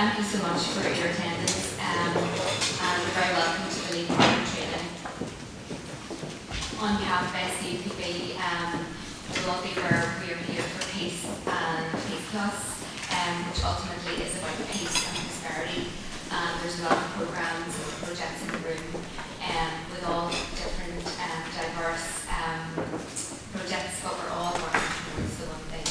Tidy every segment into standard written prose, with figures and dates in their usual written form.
thank you so much for your attendance, and you're very welcome to the Lead Partner Training. On behalf of SEUPB, we're lucky we are here for PEACE and PEACEPLUS, which ultimately is about peace and prosperity. And there's a lot of programmes and projects in the room with all different diverse projects, but we're all working towards the one thing.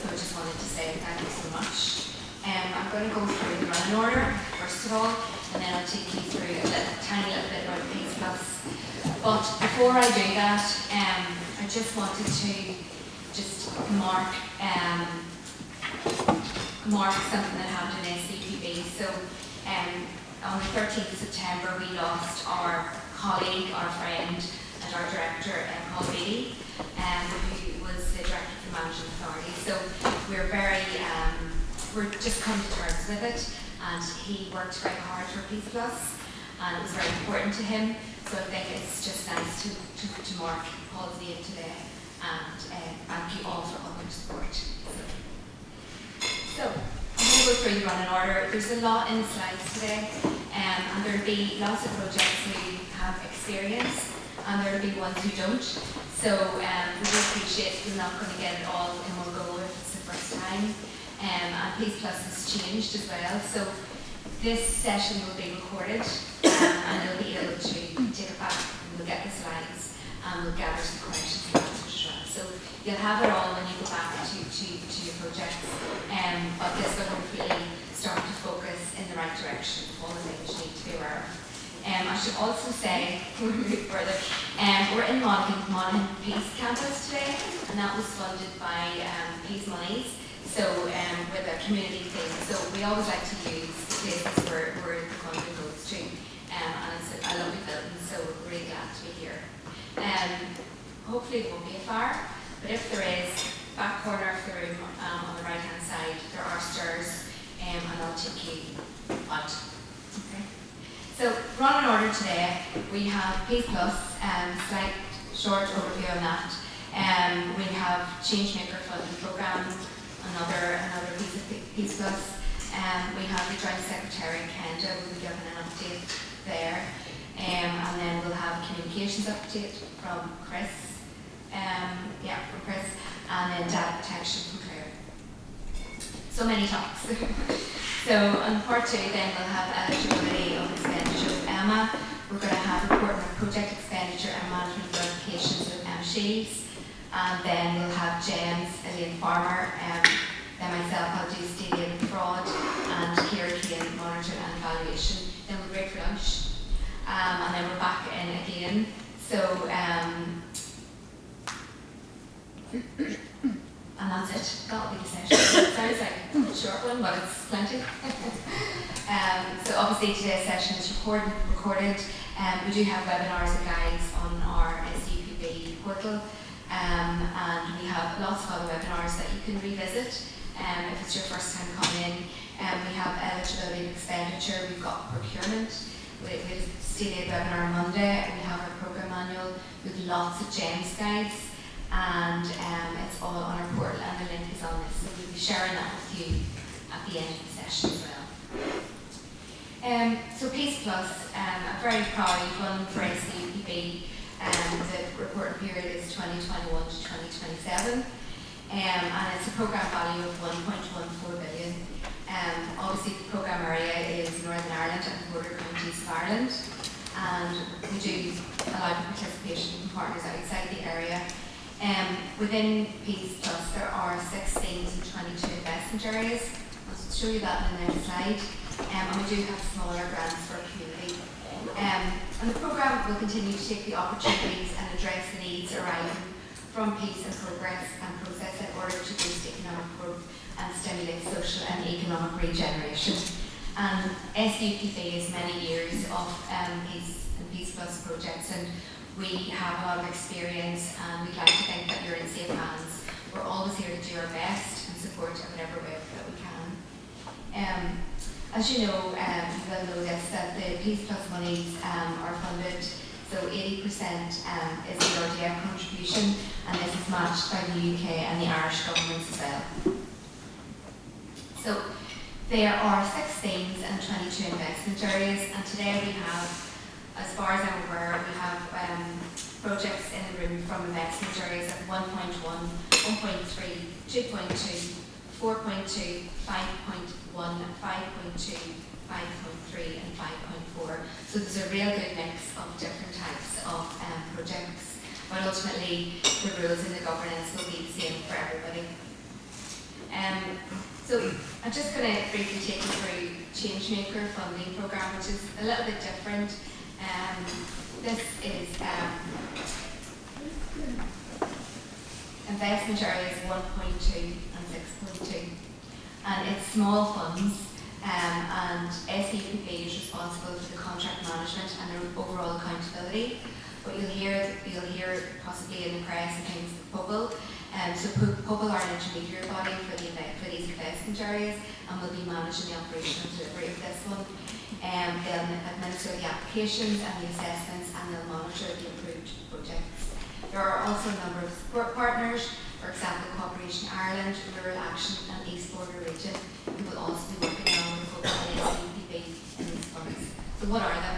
So I just wanted to say thank you so much. I'm going to go through the running order first of all, and then I'll take you through a tiny little bit about PEACEPLUS. But before I do that, I just wanted to mark something that happened in SEUPB. So on the 13th of September, we lost our colleague, our friend, and our director, Paul Beattie, who was the director of the Managing Authority. So we're just coming to terms with it, and he worked very hard for PEACEPLUS, and it was very important to him. So I think it's just nice to mark Paul's name today, and thank you all for all your support. So I'm going to go through the running order. There's a lot in the slides today, and there'll be lots of projects who have experience, and there'll be ones who don't. So we will appreciate we're not going to get it all in one go if it's the first time. And PEACEPLUS has changed as well. So this session will be recorded, and you'll be able to take it back, and we'll get the slides, and we'll gather some questions and answers as well. So you'll have it all when you go back to your projects, but this will hopefully start to focus in the right direction of all the things you need to be aware of. I should also say, we're moving further, we're in Monaghan Peace Campus today, and that was funded by Peace Monies. So with a community thing, so we always like to use places where the funding goes to, and it's a lovely building, so we're really glad to be here. Hopefully it won't be a fire, but if there is, back corner of the room on the right hand side, there are stairs, and I'll take you out. Okay. So running order today, we have PEACEPLUS, slight short overview on that. We have Changemaker Funding Programme, another piece of PEACEPLUS. We have the Joint Secretary, Kenda, who will be giving an update there. And then we'll have a communications update from Chris. From Chris. And then data protection from Claire. So many talks. So on part 2, then we'll have eligibility of expenditure with Emma. We're going to have reporting of project expenditure and management verifications with Emma Shields. And then we'll have James, Elaine Farmer, then myself, I'll do state aid and fraud, and Kira Kane, monitor and evaluation. Then we'll break for lunch, and then we're back in again. So, and that's it. That'll be the session. It sounds like a short one, but it's plenty. So obviously today's session is recorded. We do have webinars and guides on our SEUPB portal. And we have lots of other webinars that you can revisit if it's your first time coming in. We have eligibility and expenditure, we've got procurement, we have a state aid webinar on Monday, we have our programme manual with lots of GEMS guides, and it's all on our portal, and the link is on this, so we'll be sharing that with you at the end of the session as well. So PEACEPLUS, a very proud one for SEUPB. The reporting period is 2021 to 2027, and it's a programme value of 1.14 billion. Obviously the programme area is Northern Ireland and the border counties of Ireland, and we do allow for participation from partners outside the area. Within PEACEPLUS there are 6 themes and 22 investment areas. I'll show you that in the next slide. And we do have smaller grants for our community. And the programme will continue to take the opportunities and address the needs arising from peace and progress and process in order to boost economic growth and stimulate social and economic regeneration. And SEUPB has many years of peace and PEACEPLUS projects, and we have a lot of experience, and we'd like to think that you're in safe hands. We're always here to do our best and support in whatever way that we can. As you know, you will know this, that the PEACEPLUS monies are funded, so 80% is the RDF contribution, and this is matched by the UK and the Irish governments as well. So There are 6 themes and 22 investment areas, and today we have, as far as I'm aware, we have projects in the room from investment areas of 1.1, 1.3, 2.2, 4.2, 5.1, 5.2, 5.3 and 5.4. So there's a real good mix of different types of projects, but ultimately the rules and the governance will be the same for everybody. So I'm just going to briefly take you through Changemaker Funding Programme, which is a little bit different. This is investment areas 1.2 and 6.2, and it's small funds, and SEUPB is responsible for the contract management and the overall accountability. But you'll hear possibly in the press and things, PEACEPLUS. So PEACEPLUS are an intermediary body for these investment areas, and will be managing the operational delivery of this one. They'll administer the applications and the assessments, and they'll monitor the approved projects. There are also a number of support partners, for example, Cooperation Ireland, Rural Action and East Border Region, who will also be working along with PEACEPLUS and SEUPB in these funds. So what are they?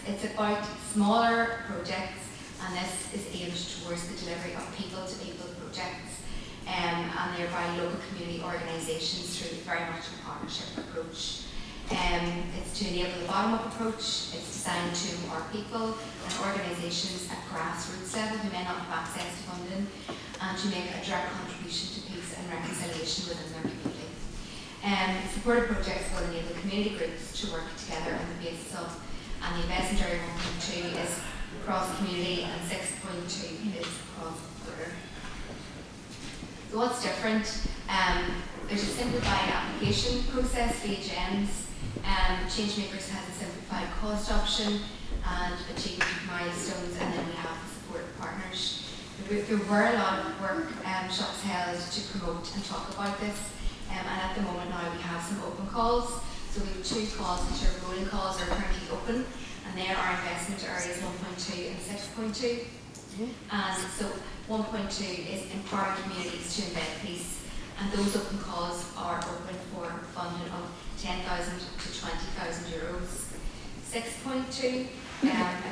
It's about smaller projects, and this is aimed towards the delivery of people-to-people projects, and thereby local community organisations through very much a partnership approach. It's to enable the bottom-up approach. It's designed to empower people and organisations at grassroots level who may not have access to funding, and to make a direct contribution to peace and reconciliation within their community. Supported projects will enable community groups to work together on the basis of, and the investment area 1.2 is cross-community and 6.2 is cross-border. So what's different? There's a simplified application process via GEMS. Changemakers has a simplified cost option and achievement milestones, and then we have the support partners. There were a lot of workshops held to promote and talk about this, and at the moment now we have some open calls. So we have 2 calls which are rolling calls, are currently open, and they are investment areas 1.2 and 6.2. And so 1.2 is empowering communities to embed peace, and those open calls are open for funding of 10,000 to 20,000 euros. 6.2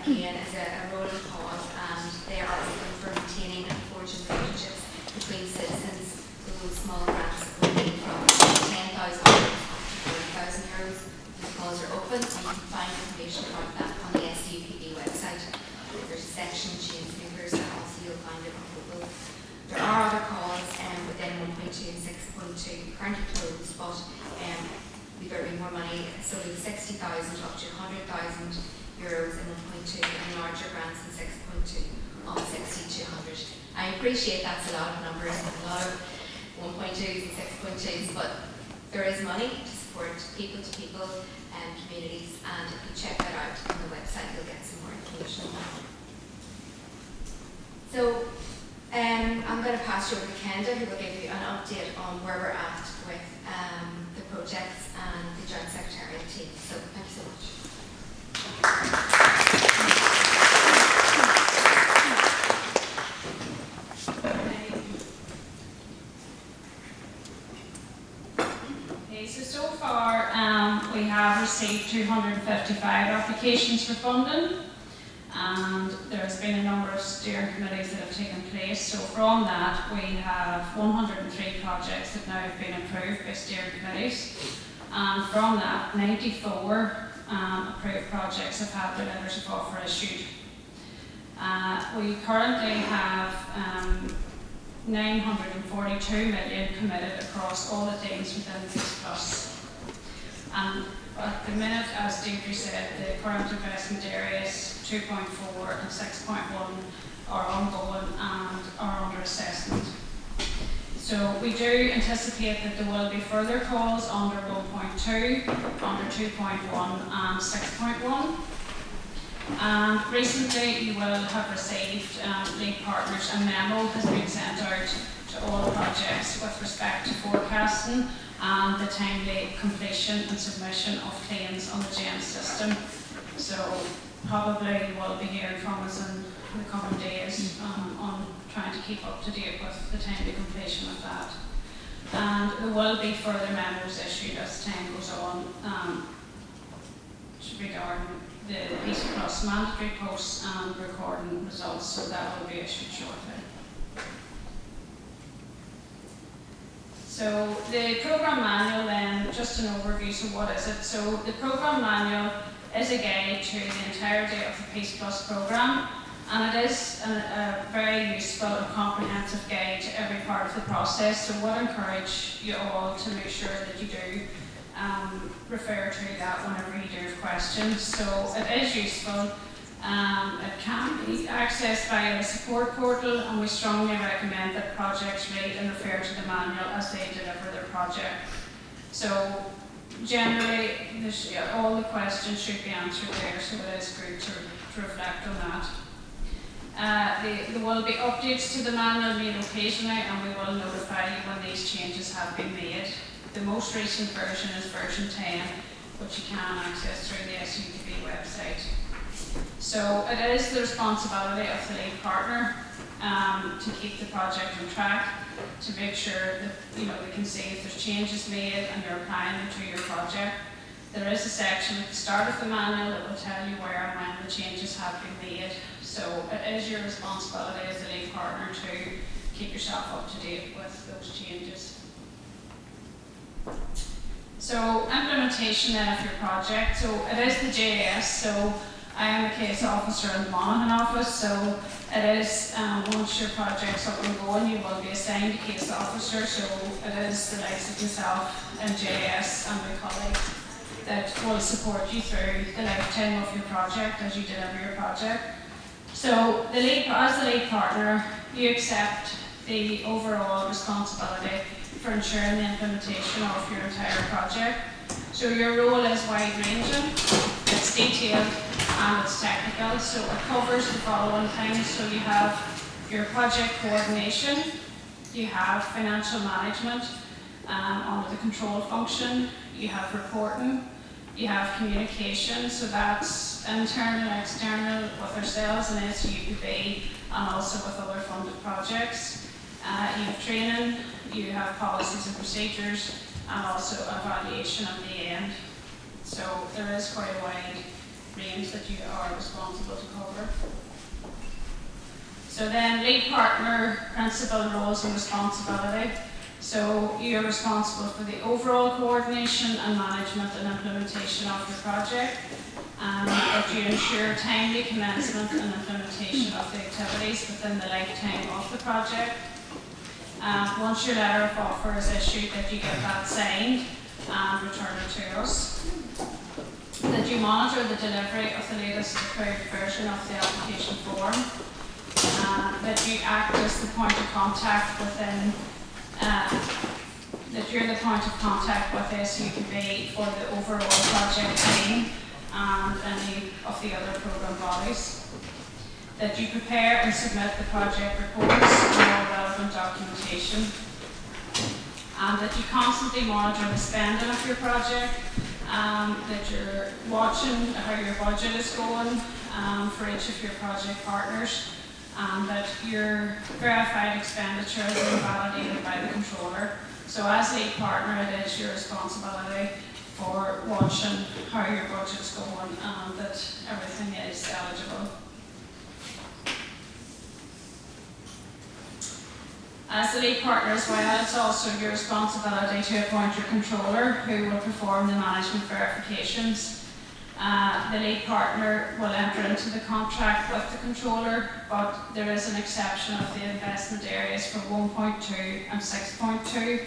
again is a rolling call, and they are open for maintaining and forging relationships between citizens. So those small grants will be from 10,000 to 40,000 euros. The calls are open, and you can find information about that on the SEUPB website. There's a section Changemakers, and also you'll find it on Google. There are other calls within 1.2 and 6.2 currently closed, but we've got more money, so we've 60,000 up to 100,000 euros in 1.2, and larger grants in 6.2 of 60 to 100. I appreciate that's a lot of numbers, and a lot of 1.2s and 6.2s, but there is money to support people-to-people and communities, and if you check that out on the website, you'll get some more information on that. So I'm going to pass you over to Kenda, who will give you an update on where we're at with the projects and the Joint Secretariat team. So thank you so much. Okay, so far we have received 255 applications for funding, and there's been a number of steering committees that have taken place. So from that, we have 103 projects that now have been approved by steering committees, and from that, 94 approved projects have had their letters of offer issued. We currently have 942 million committed across all the themes within PEACEPLUS. At the minute, as Deirdre said, the current investment areas 2.4 and 6.1 are ongoing and are under assessment. So we do anticipate that there will be further calls under 1.2, under 2.1 and 6.1. And recently you will have received lead partners, a memo has been sent out to all projects with respect to forecasting and the timely completion and submission of claims on the GEMS system. So probably you will be hearing from us in the coming days on trying to keep up to date with the timely completion of that. and there will be further memos issued as time goes on regarding the PEACEPLUS mandatory posts and recording results, so that will be issued shortly. So the programme manual then, just an overview, so what is it? So the programme manual is a guide to the entirety of the PEACEPLUS programme, and it is a very useful and comprehensive guide to every part of the process, so I would encourage you all to make sure that you do refer to that whenever you do have questions. So it is useful. It can be accessed via the support portal, and we strongly recommend that projects read and refer to the manual as they deliver their project. So generally, all the questions should be answered there, so it is good to reflect on that. There will be updates to the manual made occasionally, and we will notify you when these changes have been made. The most recent version is version 10, which you can access through the SEUPB website. So it is the responsibility of the lead partner to keep the project on track, to make sure that we can see if there's changes made and you're applying them to your project. There is a section at the start of the manual that will tell you where and when the changes have been made. So it is your responsibility as the lead partner to keep yourself up to date with those changes. So implementation then of your project. So it is the JS. So I am a case officer in the Monaghan office, so it is, once your project's up and going, you will be assigned a case officer, so it is the likes of yourself and JS and my colleague that will support you through the lifetime of your project as you deliver your project. So as the lead partner, you accept the overall responsibility for ensuring the implementation of your entire project. So your role is wide-ranging, it's detailed, and it's technical, so it covers the following things. So you have your project coordination, you have financial management under the control function, you have reporting, you have communication, so that's internal and external with ourselves and SEUPB, and also with other funded projects. You have training, you have policies and procedures, and also evaluation at the end. So there is quite a wide range that you are responsible to cover. So then lead partner, principal roles and responsibility. So you're responsible for the overall coordination and management and implementation of your project, and that you ensure timely commencement and implementation of the activities within the lifetime of the project. Once your letter of offer is issued, that you get that signed and return it to us. That you monitor the delivery of the latest approved version of the application form. That you act as the point of contact within, that you're the point of contact with SEUPB for the overall project team and any of the other programme bodies. That you prepare and submit the project reports and all relevant documentation. And that you constantly monitor the spending of your project. That you're watching how your budget is going for each of your project partners, and that your verified expenditure is validated by the controller. So as lead partner, it is your responsibility for watching how your budget's going and that everything is eligible. As the lead partner as well, it's also your responsibility to appoint your controller who will perform the management verifications. The lead partner will enter into the contract with the controller, but there is an exception of the investment areas for 1.2 and 6.2,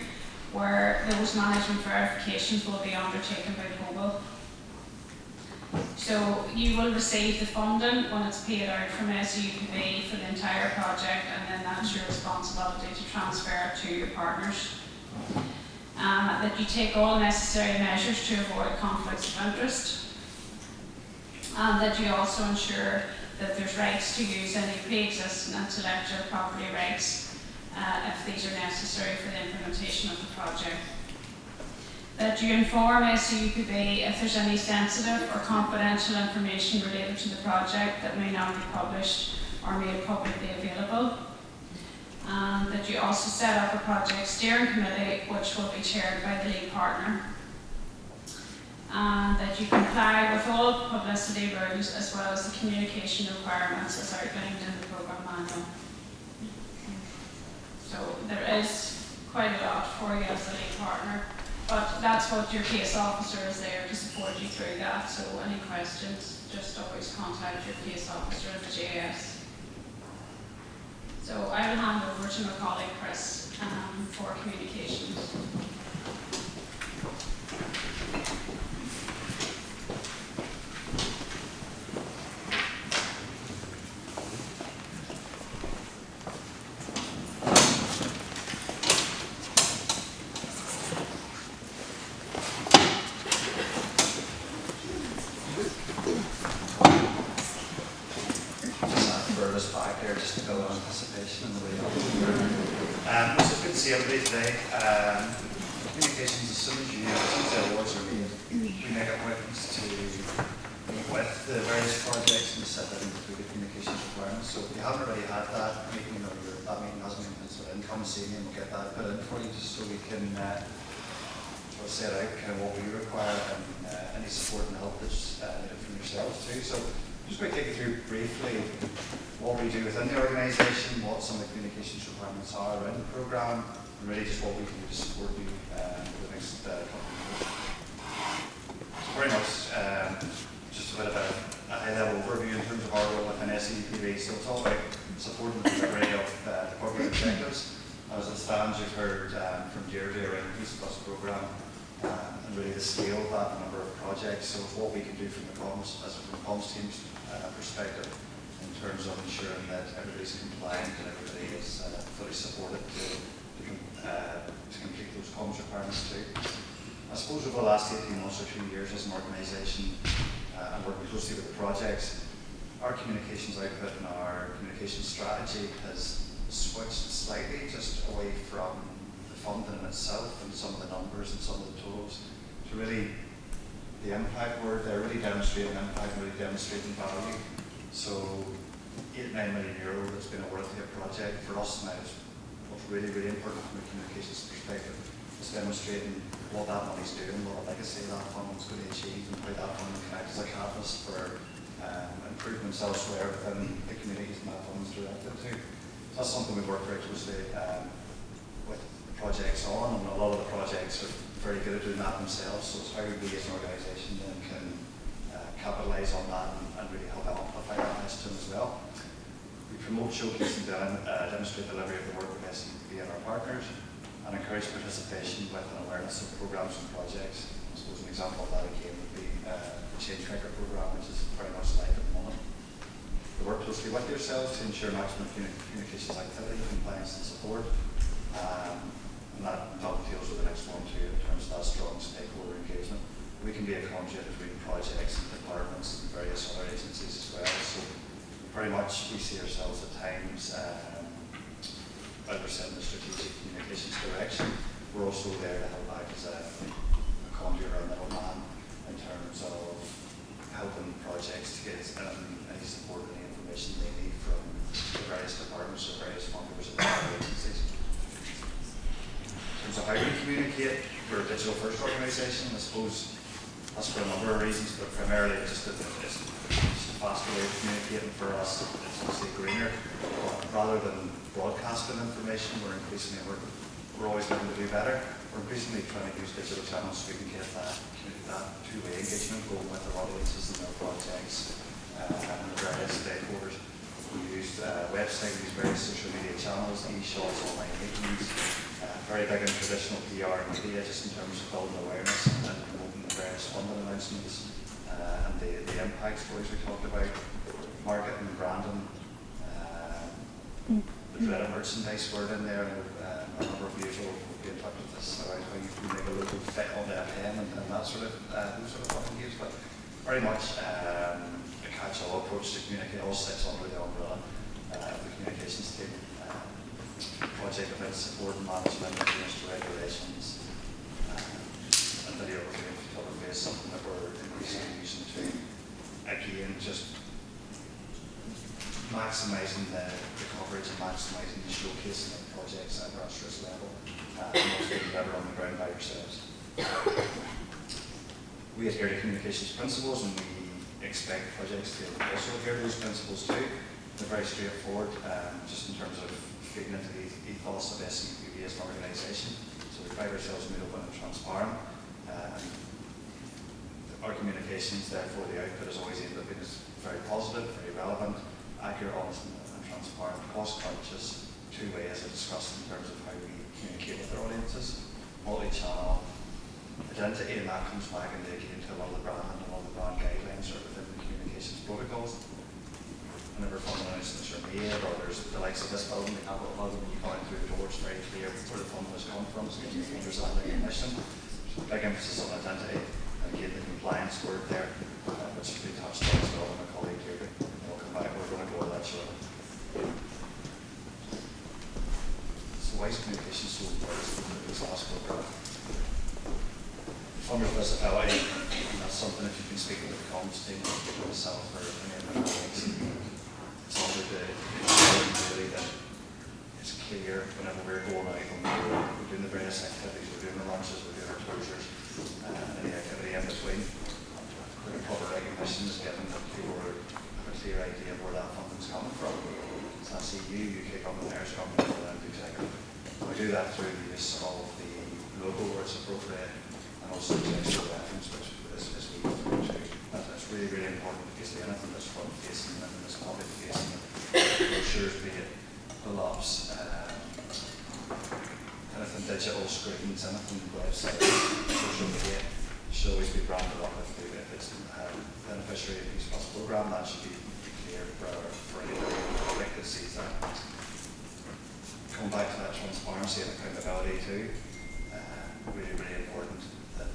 where those management verifications will be undertaken by POBL. So you will receive the funding when it's paid out from SEUPB for the entire project, and then that's your responsibility to transfer it to your partners. That you take all necessary measures to avoid conflicts of interest, and that you also ensure that there's rights to use any pre-existing intellectual property rights if these are necessary for the implementation of the project. That you inform SEUPB if there's any sensitive or confidential information related to the project that may not be published or made publicly available. and that you also set up a project steering committee which will be chaired by the lead partner, and that you comply with all publicity rules as well as the communication requirements as outlined in the programme manual. So there is quite a lot for you as a lead partner, but that's what your PEACE officer is there to support you through that. So any questions, just always contact your PEACE officer at the JS. So I will hand over to my colleague Chris for communications. It's good to see everybody today. Communications, as soon as the awards are made, we make appointments to meet with the various projects and set that into the communications requirements. So if you haven't already had that meeting, or that meeting hasn't been penciled in, come and see me and we'll get that put in for you, just so we can sort of set out kind of what we require and any support and help that's needed from yourselves too. So I'm just going to take you through briefly what we do within the organisation, what some of the communications requirements are around the programme, and really just what we can do to support you for the next couple of years. So very much just a bit of a high-level overview in terms of our role within SEUPB. So it's all about supporting the delivery of the corporate objectives. As it stands, you've heard from Deirdre around the PEACEPLUS Programme and really the scale of that, the number of projects. So it's what we can do from the comms, as from the comms team's perspective, in terms of ensuring that everybody's compliant and everybody is fully supported to complete those comms requirements too. I suppose over the last 18 months or 2 years as an organisation and working closely with the projects, our communications output and our communications strategy has switched slightly just away from the funding in itself and some of the numbers and some of the totals to really the impact where they're really demonstrating impact and really demonstrating value. So 8-9 million euro that's been awarded to a project for us now is what's really, really important from a communications perspective. It's demonstrating what that money's doing, what the legacy that funding's going to achieve, and how that funding can act as a catalyst for improvements elsewhere within the communities and that funding's directed to. So that's something we work very closely with the projects on, and a lot of the projects are very good at doing that themselves. So it's how we as an organisation then can capitalise on that and really help amplify that message to them as well. We promote, showcase and demonstrate delivery of the work of SEUPB and our partners, and encourage participation with an awareness of programmes and projects. I suppose an example of that again would be the Change Tracker programme, which is very much live at the moment. We work closely with yourselves to ensure maximum communications activity, compliance and support, and that dovetails with the next one too in terms of that strong stakeholder engagement. We can be a conduit between projects and departments and various other agencies as well. So very much we see ourselves at times as we're setting the strategic communications direction. We're also there to help act as a conduit or a middleman in terms of helping projects to get any support and any information they need from the various departments or various funders and other agencies. In terms of how we communicate, we're a digital first organisation. I suppose that's for a number of reasons, but primarily just that it's a faster way of communicating for us. It's obviously greener. Rather than broadcasting information, we're always looking to do better. We're increasingly trying to use digital channels so we can get that two-way engagement going with our audiences and our projects and the various stakeholders. We use website, we use various social media channels, e-shots, online meetings, very big in traditional PR and media just in terms of building awareness and promoting the various funding announcements and the impact stories we talked about, marketing and branding, the dreaded merchandise word in there, and a number of you will be in touch with us about how you can make a logo fit on a pen and that sort of those sort of fucking use, but very much a catch-all approach to communicate. All sits under the umbrella of the communications team. Project events, support and management, adherence to regulations, and videography and photography is something that we're increasingly using to, again, just maximising the coverage and maximising the showcasing of projects at grassroots level and also deliver on the ground by yourselves. We adhere to communications principles and we expect projects to also adhere to those principles too. They're very straightforward, just in terms of feeding into the ethos of SEUPB as an organisation. So we pride ourselves on being open and transparent. Our communications, therefore, the output is always aimed at being very positive, very relevant, accurate, honest and transparent, cost conscious, two ways as I discussed in terms of how we communicate with our audiences, multi-channel identity, and that comes back again to all the brand and all the brand guidelines that are within the communications protocols. Whenever fund announcements are made, or there's the likes of this building, the Capital Building, when you come in through the door, it's very clear where the fund has come from, so it gives funders that recognition. Big emphasis on identity, and again the compliance word there, which we touched on as well with my colleague here. We'll come back, we're going to go over that shortly. So why is communication so important in this last programme? Funders visibility, and that's something if you've been speaking with the comms team, with myself or any of my colleagues, it's all about the really that it's clear whenever we're going out, when we're doing the various activities, we're doing the lunches, we're doing our closures, and any activity in between. The proper recognition is given that people have a clear idea of where that funding's coming from. It's not EU, UK government, Irish government, and executive. We do that through the use of the logo where it's appropriate, and also the textual reference, which is we go through too. That's really, really important because anything that's front facing, anything that's public facing, brochures, be it pull-ups, anything digital screens, anything websites, social media, should always be branded up if it's beneficiary of PEACEPLUS Programme. That should be clear for anybody in the public that sees that. Coming back to that transparency and accountability too, really, really important that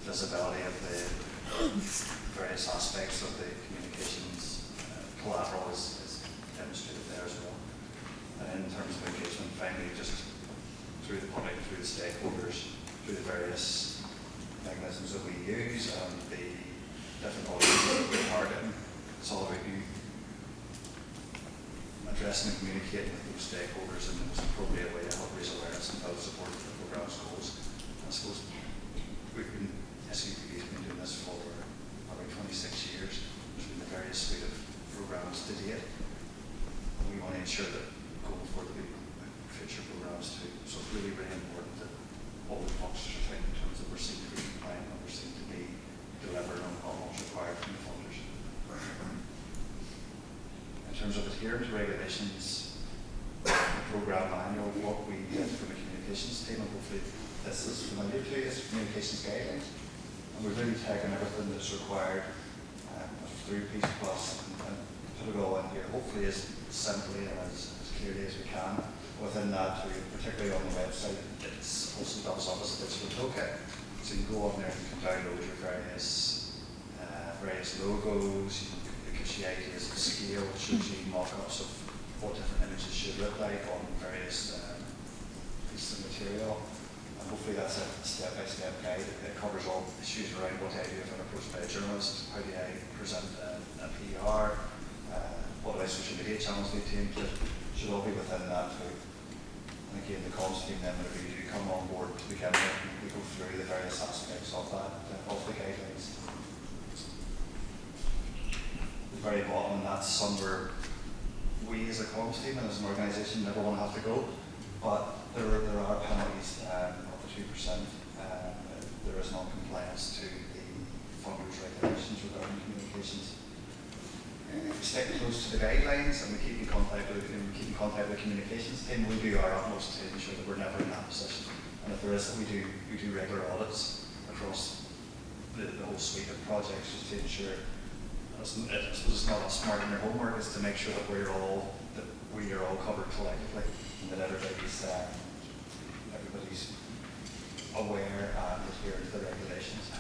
visibility of the various aspects of the communications collateral is demonstrated there as well. And in terms of engagement, finally, just through the public, through the stakeholders, through the various mechanisms that we use and the different audiences that we're targeting, it's all about you addressing and communicating with those stakeholders in the most appropriate way to help raise awareness and build support for the programme's goals. I suppose SEUPB has been doing this for about 26 years. There's been a various suite of programmes to date. We want to ensure that going forward there'll be future programmes too. So it's really, really important that all the boxes are tight in terms of we're seen to be compliant and we're seen to be delivering on what's required from the funders. In terms of adhering to regulations, the programme manual, what we did from the communications team, and hopefully this is familiar to you, is communications guidelines. And we've really taken everything that's required through PEACEPLUS and put it all in here, hopefully as simply and as clearly as we can. Within that, particularly on the website, it's also doubles up as a digital toolkit. So you can go on there and you can download your various logos. It gives you ideas of scale, it shows you mock-ups of what different images should look like on various pieces of material. And hopefully that's a step-by-step guide. It covers all issues around what I do if I'm approached by a journalist, how do I present a PR, what do I social media channels need to include, should all be within that too. And again, the comms team then, whenever you do come on board to begin with, we go through the various aspects of that, of the guidelines. The very bottom, and that's somewhere we as a comms team and as an organisation never want to have to go, but there are penalties of the 2%. There is non-compliance to the funders' regulations regarding communications. We stick close to the guidelines and we keep in contact with the communications team. We do our utmost to ensure that we're never in that position. And if there is, we do regular audits across the whole suite of projects just to ensure. I suppose it's not us marking your homework, is to make sure that we are all covered collectively and that everybody's aware and adhering to the regulations.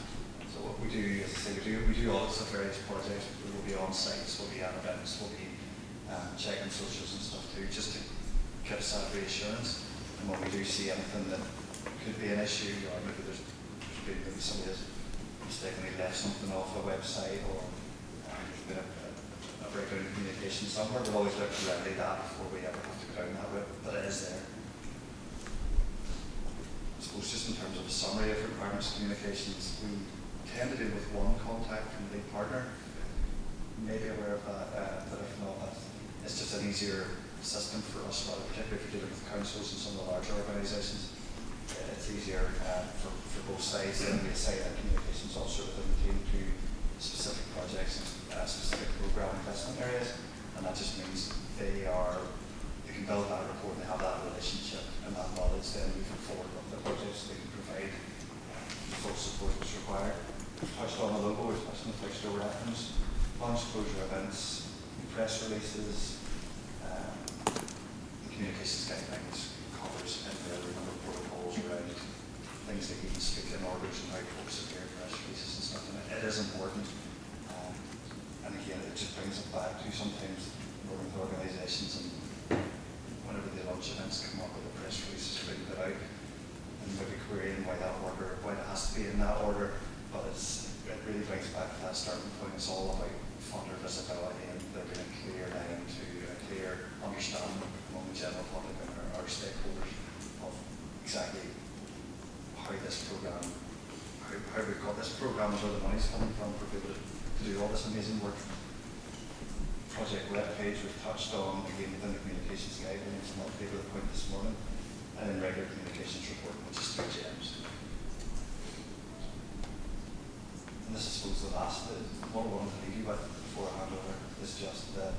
So what we do, as I say, we do audits of various projects. We will be on sites, we'll be at events, we'll be checking socials and stuff too, just to give us that reassurance. And when we do see anything that could be an issue, or maybe maybe somebody has mistakenly left something off a website, or there's been a a breakdown in communication somewhere. We'll always look to remedy that before we ever have to go down that route, but it is there. I suppose just in terms of a summary of requirements communications, we tend to deal with one contact from the lead partner. You may be aware of that, but if not, it's just an easier system for us, particularly if you're dealing with councils and some of the larger organisations. It's easier for both sides. Then we assign a communications officer within the team to specific projects and specific programme investment areas, and that just means they can build that rapport and they have that relationship and that knowledge then moving forward with the projects. They can provide the full support that's required. We've touched on the logo, we've touched on the fixed door reference, launch closure events, press releases, the communications guidelines covers and there are a number of protocols around things that you can speak in orders and how folks appear, press releases and stuff. And it is important. And again, it just brings it back to sometimes working with organisations and whenever the launch events come up with the press releases being put out and maybe querying why that order, why it has to be in that order. But it really brings back to that starting point. It's all about funder visibility and there being a clear line to a clear understanding among the general public and our stakeholders of exactly how this programme, how we've got this programme and where the money's coming from for people to do all this amazing work. Project web page we've touched on, again within the communications guidelines, and I'll be able to point this morning, and then regular communications report, which is 3 gems. And this is, I suppose, the last, what I wanted to leave you with before I hand over is just that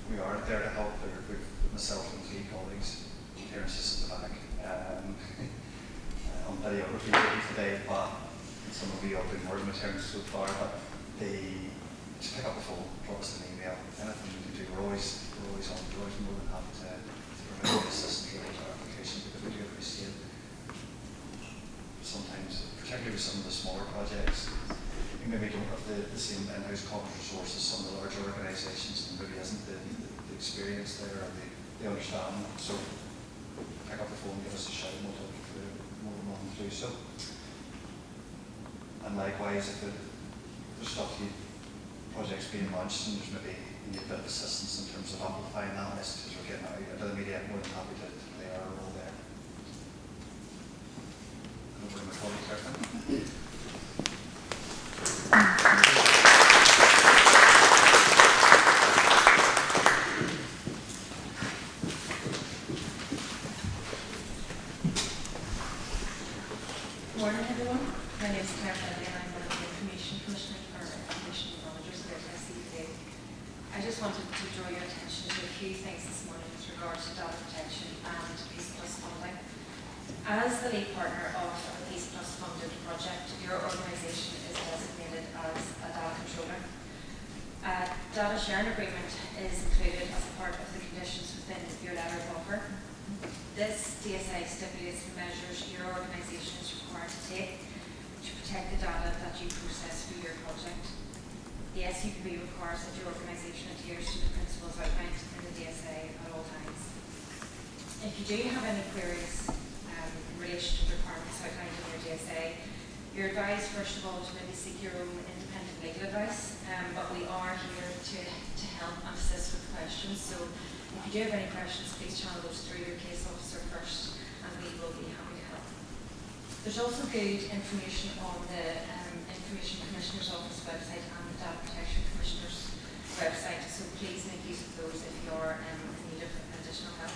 we are there to help. With myself and 3 colleagues, Terence is at the back, on videography today, but some of you have been working with Terence so far, but just pick up the phone, drop us an email, anything we can do. We're always more than happy to provide assistance with our application because we do appreciate sometimes, particularly with some of the smaller projects, we maybe don't have the same in-house common resources as some of the larger organisations, and maybe isn't the experience there or the understanding. So pick up the phone, give us a shout, and we'll talk you through more than one to do so. And likewise, if there's projects being launched and there's maybe you need a bit of assistance in terms of amplifying that message or getting out into the media, I'm more than happy to play our role there. Over to my colleague, Kirsten. Good morning, everyone. My name is Claire Kelly and I'm one of the Information Commissioners or Information Managers here at SEUPB. I just wanted to draw your attention to a few things this morning with regard to data protection and PEACEPLUS funding. As the lead partner of the PEACEPLUS funded project, your organisation is designated as a data controller. A data sharing agreement is included as a part of the conditions within your letter of offer. This DSA stipulates the measures your organisation is required to take to protect the data that you process for your project. The SEUPB requires that your organisation adheres to the principles outlined in the DSA at all times. If you do have any queries in relation to the requirements outlined in your DSA, you're advised first of all to maybe seek your own independent legal advice, but we are here to help and assist with questions. So if you do have any questions, please channel those through your case officer first and we will be happy to help. There's also good information on the Information Commissioner's Office website and the Data Protection Commissioner's website, so please make use of those if you are in need of additional help.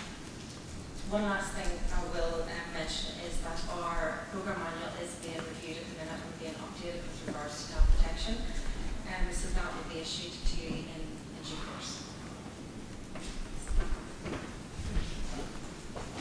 One last thing I will mention is that our programme manual is being reviewed at the minute and being updated with regards to data protection, so that will be issued